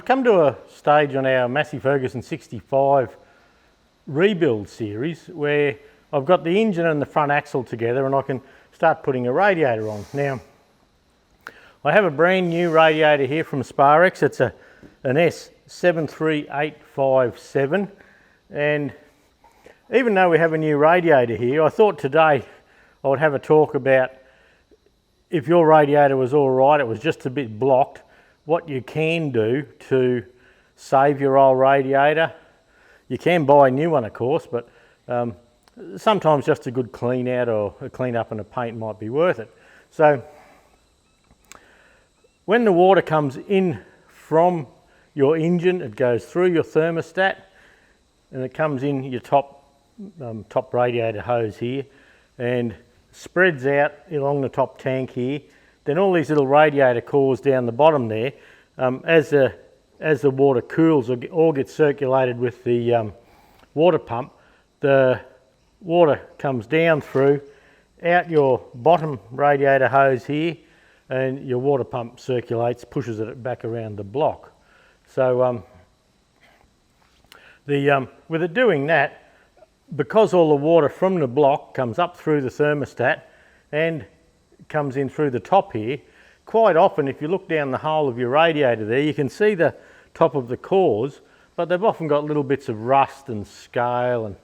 we've come to a stage on our Massey Ferguson 65 rebuild series where I've got the engine and the front axle together and I can start putting a radiator on. Now, I have a brand new radiator here from Sparex. It's an S73857, and even though we have a new radiator here, I thought today I would have a talk about if your radiator was all right, it was just a bit blocked, what you can do to save your old radiator. You can buy a new one, of course, but sometimes just a good clean out or a clean up and a paint might be worth it. So when the water comes in from your engine, it goes through your thermostat and it comes in your top radiator hose here and spreads out along the top tank here. Then all these little radiator cores down the bottom there, as the water cools or all gets circulated with the water pump, the water comes down through out your bottom radiator hose here, and your water pump circulates, pushes it back around the block. So with it doing that, because all the water from the block comes up through the thermostat and comes in through the top here, quite often if you look down the hole of your radiator there, you can see the top of the cores, but they've often got little bits of rust and scale and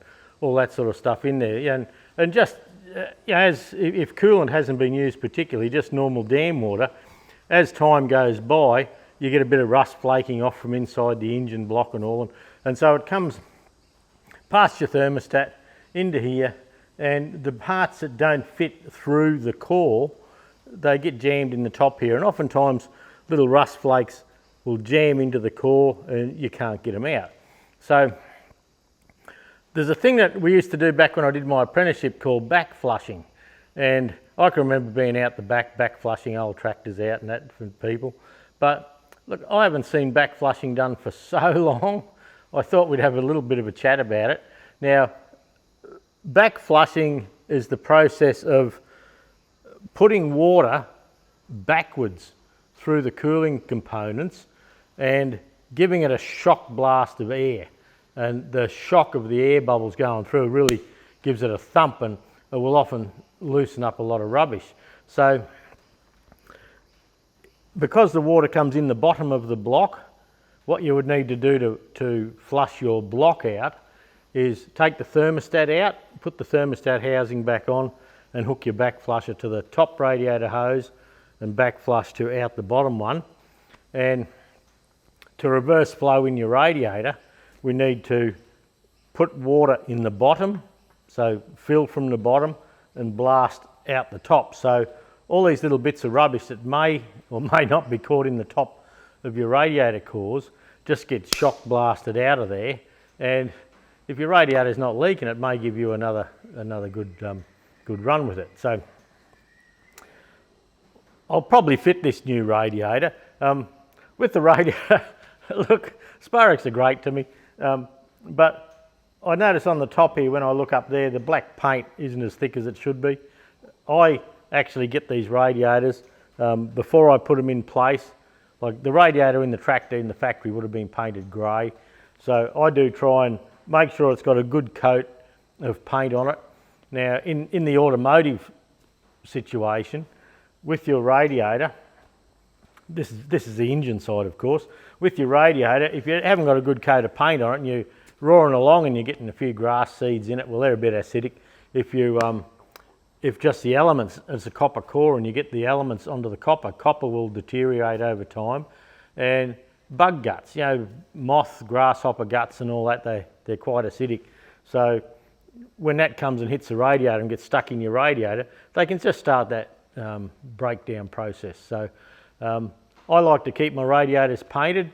all that sort of stuff in there. And just if coolant hasn't been used particularly, just normal dam water, as time goes by, you get a bit of rust flaking off from inside the engine block and all, and so it comes past your thermostat into here, and the parts that don't fit through the core, they get jammed in the top here, and oftentimes little rust flakes will jam into the core and you can't get them out. So there's a thing that we used to do back when I did my apprenticeship called back flushing, and I can remember being out the back flushing old tractors out and that for people, but look, I haven't seen back flushing done for so long. I thought we'd have a little bit of a chat about it. Now, back flushing is the process of putting water backwards through the cooling components and giving it a shock blast of air. And the shock of the air bubbles going through really gives it a thump, and it will often loosen up a lot of rubbish. So because the water comes in the bottom of the block, what you would need to do to flush your block out is take the thermostat out, put the thermostat housing back on and hook your back flusher to the top radiator hose and back flush to out the bottom one. And to reverse flow in your radiator, we need to put water in the bottom, so fill from the bottom and blast out the top. So all these little bits of rubbish that may or may not be caught in the top of your radiator cores just get shock blasted out of there, and if your radiator is not leaking, it may give you another good run with it. So I'll probably fit this new radiator. With the radiator, look, Sparex are great to me, but I notice on the top here when I look up there, the black paint isn't as thick as it should be. I actually get these radiators before I put them in place. Like the radiator in the tractor in the factory would have been painted grey, so I do try and make sure it's got a good coat of paint on it. Now in the automotive situation, with your radiator, this is the engine side of course, with your radiator, if you haven't got a good coat of paint on it and you're roaring along and you're getting a few grass seeds in it, well, they're a bit acidic. If just the elements, it's a copper core and you get the elements onto the copper will deteriorate over time. And bug guts, moth, grasshopper guts and all that, they're quite acidic. So when that comes and hits the radiator and gets stuck in your radiator, they can just start that breakdown process. So I like to keep my radiators painted.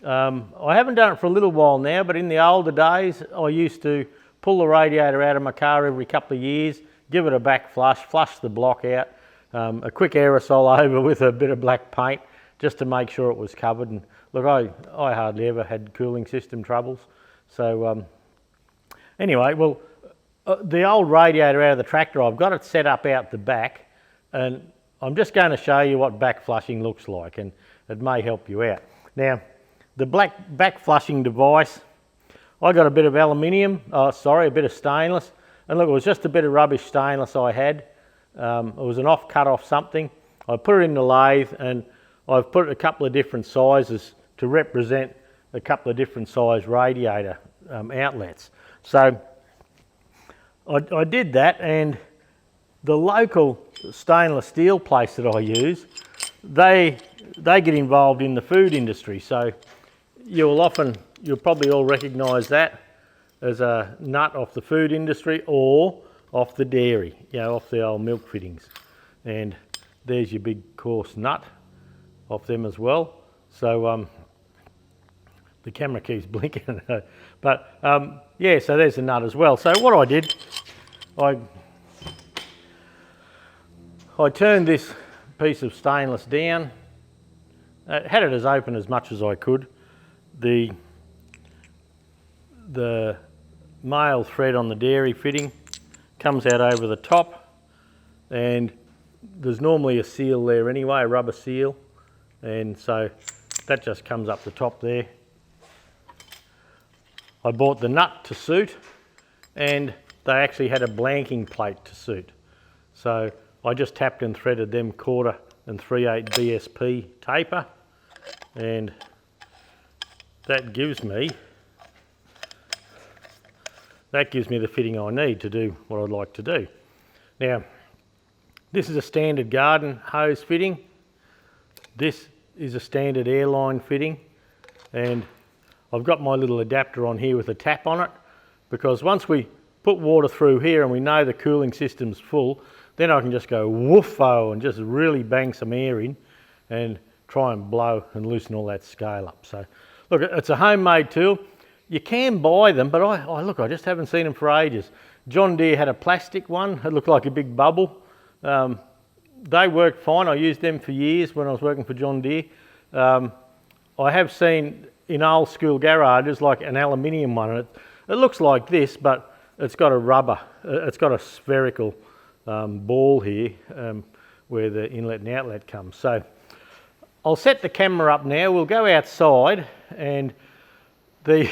I haven't done it for a little while now, but in the older days, I used to pull the radiator out of my car every couple of years, give it a back flush the block out, a quick aerosol over with a bit of black paint just to make sure it was covered. And look, I hardly ever had cooling system troubles. So anyway, well, the old radiator out of the tractor, I've got it set up out the back, and I'm just going to show you what back flushing looks like, and it may help you out. Now, the black back flushing device, I got a bit of aluminium, a bit of stainless, and look, it was just a bit of rubbish stainless I had. It was an off-cut off something. I put it in the lathe, and I've put a couple of different sizes to represent a couple of different size radiator outlets. So I did that, and the local stainless steel place that I use, they get involved in the food industry. So you'll probably all recognise that as a nut off the food industry or off the dairy, off the old milk fittings. And there's your big coarse nut off them as well. So the camera keeps blinking, but yeah, so there's the nut as well. So what I did, I turned this piece of stainless down, had it as open as much as I could. The male thread on the dairy fitting comes out over the top, and there's normally a seal there anyway, a rubber seal, and so that just comes up the top there. I bought the nut to suit, and they actually had a blanking plate to suit. So I just tapped and threaded them 1/4 and 3/8 BSP taper, and that gives me the fitting I need to do what I'd like to do. Now, this is a standard garden hose fitting. This is a standard airline fitting, and I've got my little adapter on here with a tap on it, because once we put water through here and we know the cooling system's full, then I can just go woofo and just really bang some air in and try and blow and loosen all that scale up. So look, it's a homemade tool. You can buy them, but I just haven't seen them for ages. John Deere had a plastic one. It looked like a big bubble. They worked fine. I used them for years when I was working for John Deere. I have seen in old school garages like an aluminium one. It looks like this, but it's got a rubber. It's got a spherical ball here where the inlet and outlet comes. So I'll set the camera up now. We'll go outside, and I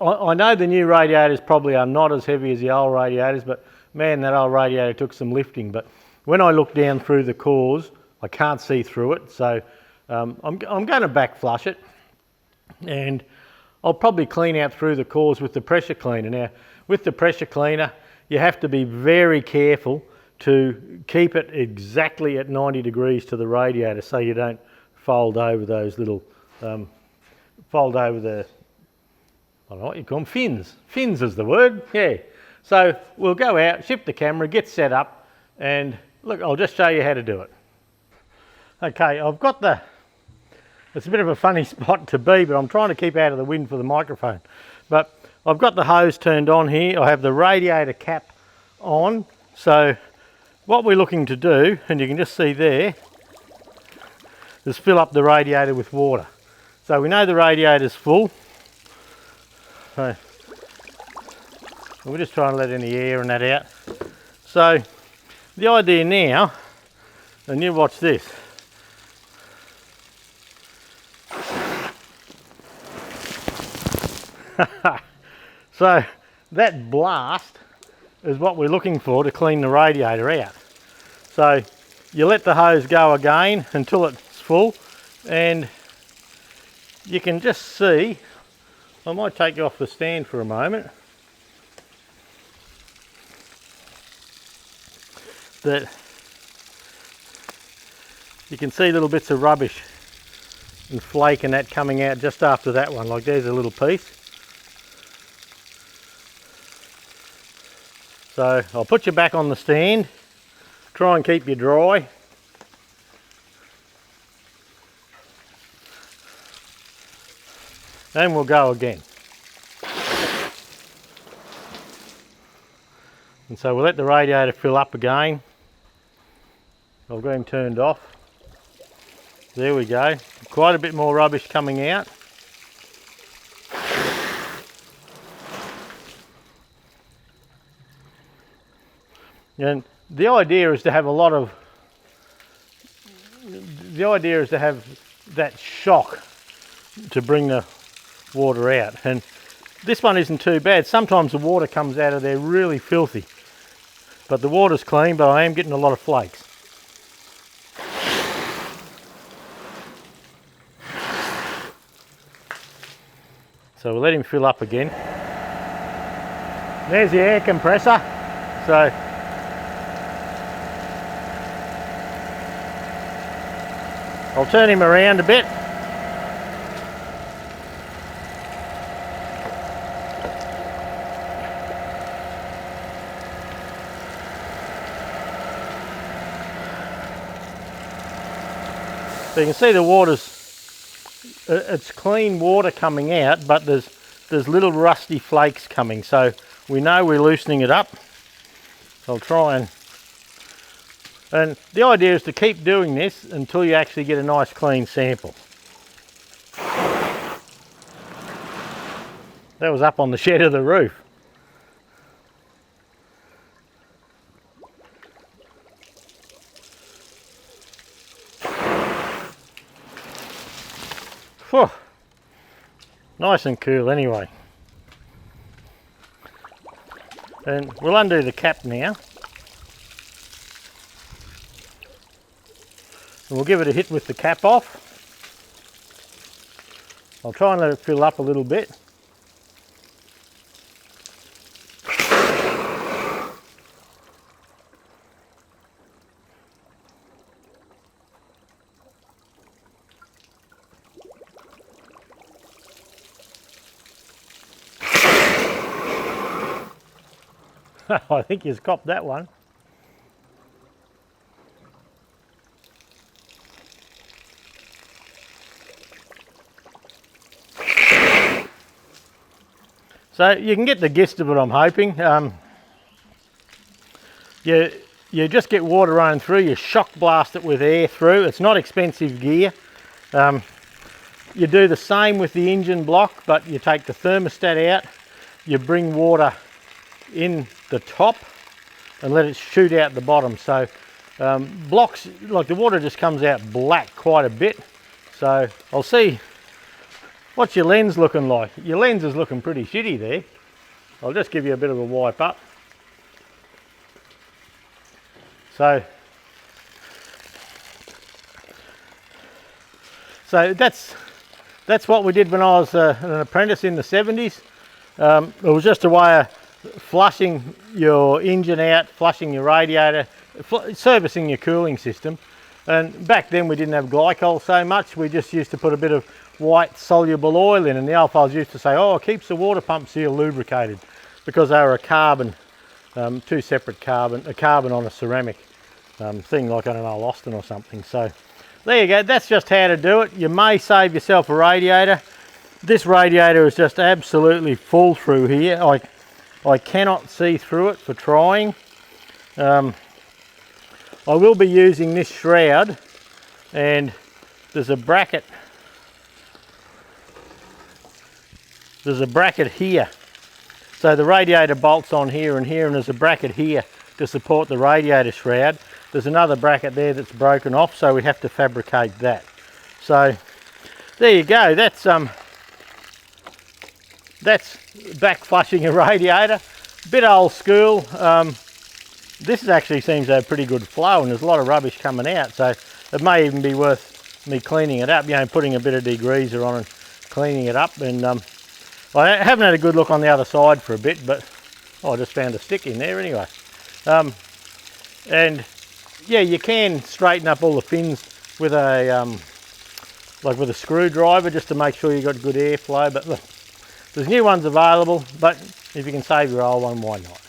know the new radiators probably are not as heavy as the old radiators, but man, that old radiator took some lifting. But when I look down through the cores, I can't see through it, so I'm going to back flush it, and I'll probably clean out through the cores with the pressure cleaner. Now, with the pressure cleaner, you have to be very careful to keep it exactly at 90 degrees to the radiator, so you don't fold over those little, I don't know what you call them, fins. Fins is the word, yeah. So we'll go out, shift the camera, get set up, and look, I'll just show you how to do it. Okay, I've got it's a bit of a funny spot to be, but I'm trying to keep out of the wind for the microphone. But I've got the hose turned on here. I have the radiator cap on. So what we're looking to do, and you can just see there, is fill up the radiator with water. So we know the radiator's full. So we're just trying to let any air and that out. So the idea now, and you watch this. So that blast is what we're looking for to clean the radiator out. So you let the hose go again until it's full, and you can just see, I might take you off the stand for a moment, that you can see little bits of rubbish and flake and that coming out just after that one. Like there's a little piece. So I'll put you back on the stand, try and keep you dry. And we'll go again. And so we'll let the radiator fill up again. I've got him turned off. There we go. Quite a bit more rubbish coming out. And the idea is to have that shock to bring the water out. And this one isn't too bad. Sometimes the water comes out of there really filthy, but the water's clean, but I am getting a lot of flakes. So we'll let him fill up again. There's the air compressor. So I'll turn him around a bit. So you can see the water's, it's clean water coming out, but there's little rusty flakes coming, so we know we're loosening it up. I'll try and the idea is to keep doing this until you actually get a nice clean sample. That was up on the shed of the roof. Whew. Nice and cool anyway. And we'll undo the cap now. And we'll give it a hit with the cap off. I'll try and let it fill up a little bit. I think you've copped that one. So you can get the gist of it, I'm hoping. You just get water running through, you shock blast it with air through. It's not expensive gear. You do the same with the engine block, but you take the thermostat out, you bring water in the top and let it shoot out the bottom. So blocks, like the water just comes out black quite a bit. So I'll see, what's your lens looking like? Your lens is looking pretty shitty there. I'll just give you a bit of a wipe up. So that's what we did when I was an apprentice in the 70s. It was just a way of flushing your engine out, flushing your radiator, servicing your cooling system. And back then we didn't have glycol so much, we just used to put a bit of white soluble oil in, and the old fellas used to say, oh, it keeps the water pump seal lubricated, because they were a carbon, two separate carbon, a carbon on a ceramic thing, like, I don't know, Austin or something. So there you go, that's just how to do it. You may save yourself a radiator. This radiator is just absolutely full through here. I cannot see through it for trying. I will be using this shroud, and there's a bracket. There's a bracket here. So the radiator bolts on here and here, and there's a bracket here to support the radiator shroud. There's another bracket there that's broken off, so we have to fabricate that. So there you go, that's back flushing a radiator. Bit old school. This actually seems to have pretty good flow, and there's a lot of rubbish coming out, so it may even be worth me cleaning it up, you know, putting a bit of degreaser on and cleaning it up. And I haven't had a good look on the other side for a bit, but I just found a stick in there anyway. And yeah, you can straighten up all the fins with a like with a screwdriver, just to make sure you've got good airflow. But look, there's new ones available, but if you can save your old one, why not?